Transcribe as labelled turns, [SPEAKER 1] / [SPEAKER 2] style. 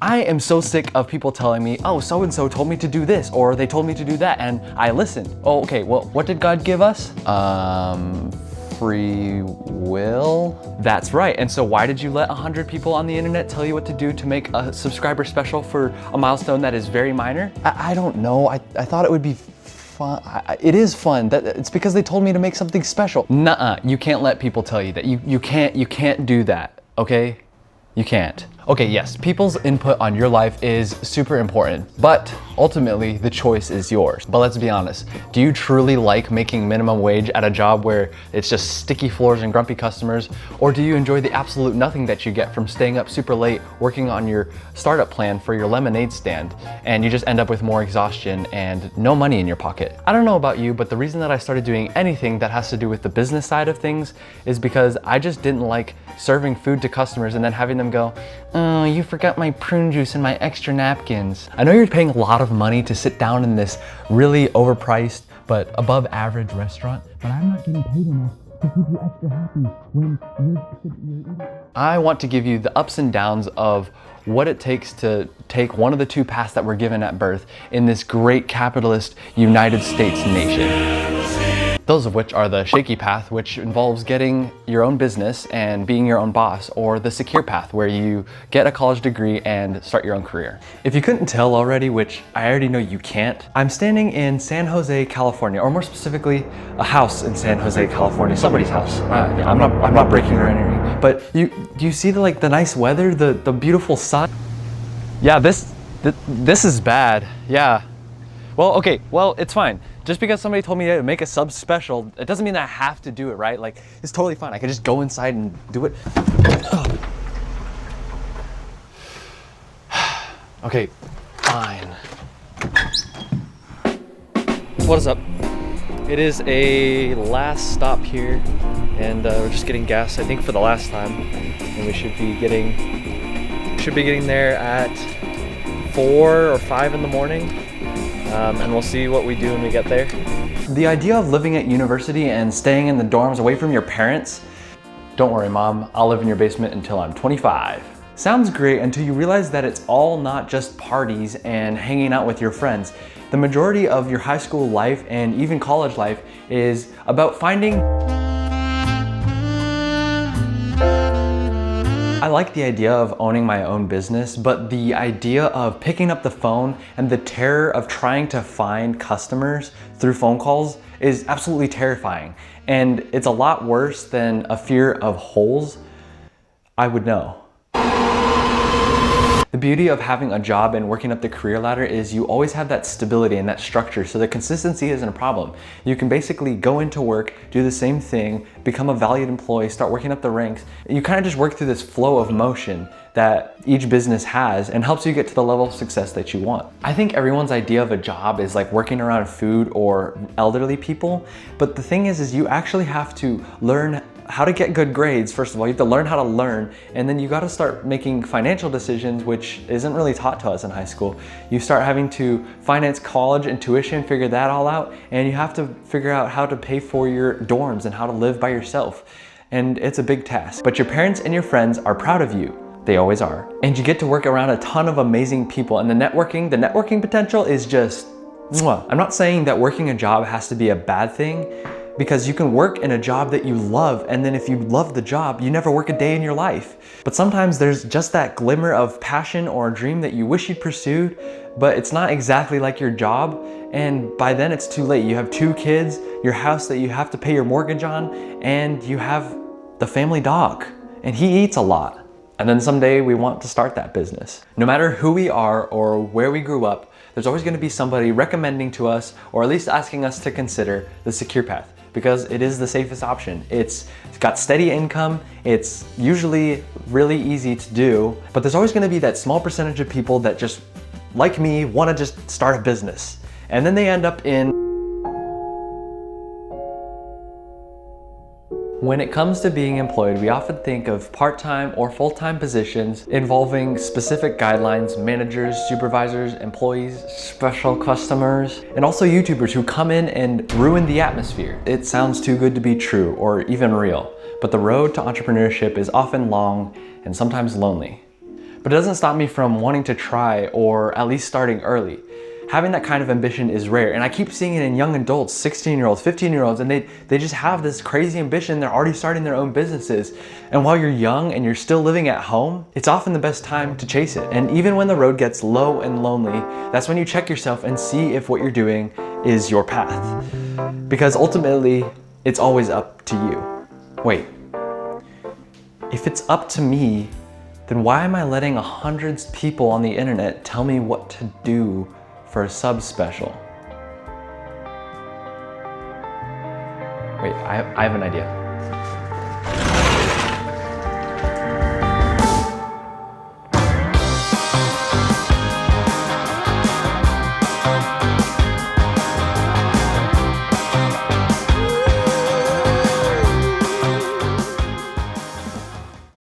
[SPEAKER 1] I am so sick of people telling me, oh, so-and-so told me to do this, or they told me to do that, and I listened. Oh, okay, well, what did God give us? Free will? That's right, and so why did you let 100 people on the internet tell you what to do to make a subscriber special for a milestone that is very minor? I don't know, I thought it would be fun. It is fun. It's because they told me to make something special. Nuh-uh, you can't let people tell you that. You can't do that, okay? You can't. Okay, yes, people's input on your life is super important, but ultimately the choice is yours. But let's be honest, do you truly like making minimum wage at a job where it's just sticky floors and grumpy customers? Or do you enjoy the absolute nothing that you get from staying up super late working on your startup plan for your lemonade stand, and you just end up with more exhaustion and no money in your pocket? I don't know about you, but the reason that I started doing anything that has to do with the business side of things is because I just didn't like serving food to customers and then having them go, oh, you forgot my prune juice and my extra napkins. I know you're paying a lot of money to sit down in this really overpriced but above average restaurant, but I'm not getting paid enough to keep you extra happy when you're eating. I want to give you the ups and downs of what it takes to take one of the two paths that we're given at birth in this great capitalist United States nation. Those of which are the shaky path, which involves getting your own business and being your own boss, or the secure path, where you get a college degree and start your own career. If you couldn't tell already, which I already know you can't, I'm standing in San Jose, California, or more specifically, a house in San Jose, California, somebody's house. I'm not breaking or anything, but do you see the nice weather, the beautiful sun? Yeah, this is bad. Yeah. Well, okay, well, it's fine. Just because somebody told me to make a sub special, it doesn't mean that I have to do it, right? Like, it's totally fine. I could just go inside and do it. Okay, fine. What is up? It is a last stop here, and we're just getting gas, I think, for the last time. And we should be getting there at 4 or 5 in the morning. And we'll see what we do when we get there. The idea of living at university and staying in the dorms away from your parents, don't worry, Mom, I'll live in your basement until I'm 25. Sounds great until you realize that it's all not just parties and hanging out with your friends. The majority of your high school life and even college life is about finding. I like the idea of owning my own business, but the idea of picking up the phone and the terror of trying to find customers through phone calls is absolutely terrifying. And it's a lot worse than a fear of holes. I would know. The beauty of having a job and working up the career ladder is you always have that stability and that structure, so the consistency isn't a problem. You can basically go into work, do the same thing, become a valued employee, start working up the ranks. You kind of just work through this flow of motion that each business has and helps you get to the level of success that you want. I think everyone's idea of a job is like working around food or elderly people, but the thing is you actually have to learn how to get good grades. First of all, you have to learn how to learn, and then you got to start making financial decisions, which isn't really taught to us in high school. You start having to finance college and tuition, figure that all out, and you have to figure out how to pay for your dorms and how to live by yourself. And it's a big task, but your parents and your friends are proud of you. They always are. And you get to work around a ton of amazing people, and the networking potential is just mwah. I'm not saying that working a job has to be a bad thing, because you can work in a job that you love, and then if you love the job, you never work a day in your life. But sometimes there's just that glimmer of passion or a dream that you wish you'd pursued, but it's not exactly like your job, and by then it's too late. You have 2 kids, your house that you have to pay your mortgage on, and you have the family dog, and he eats a lot. And then someday we want to start that business. No matter who we are or where we grew up, there's always going to be somebody recommending to us, or at least asking us to consider, the secure path, because it is the safest option. It's got steady income, it's usually really easy to do, but there's always going to be that small percentage of people that just, like me, want to just start a business. And then they end up in. When it comes to being employed, we often think of part-time or full-time positions involving specific guidelines, managers, supervisors, employees, special customers, and also YouTubers who come in and ruin the atmosphere. It sounds too good to be true or even real, but the road to entrepreneurship is often long and sometimes lonely. But But it doesn't stop me from wanting to try, or at least starting early. Having that kind of ambition is rare, and I keep seeing it in young adults, 16-year-olds, 15-year-olds, and they just have this crazy ambition. They're already starting their own businesses. And while you're young and you're still living at home, it's often the best time to chase it. And even when the road gets low and lonely, that's when you check yourself and see if what you're doing is your path. Because ultimately, it's always up to you. Wait, if it's up to me, then why am I letting 100 people on the internet tell me what to do for a sub special? Wait, I have an idea.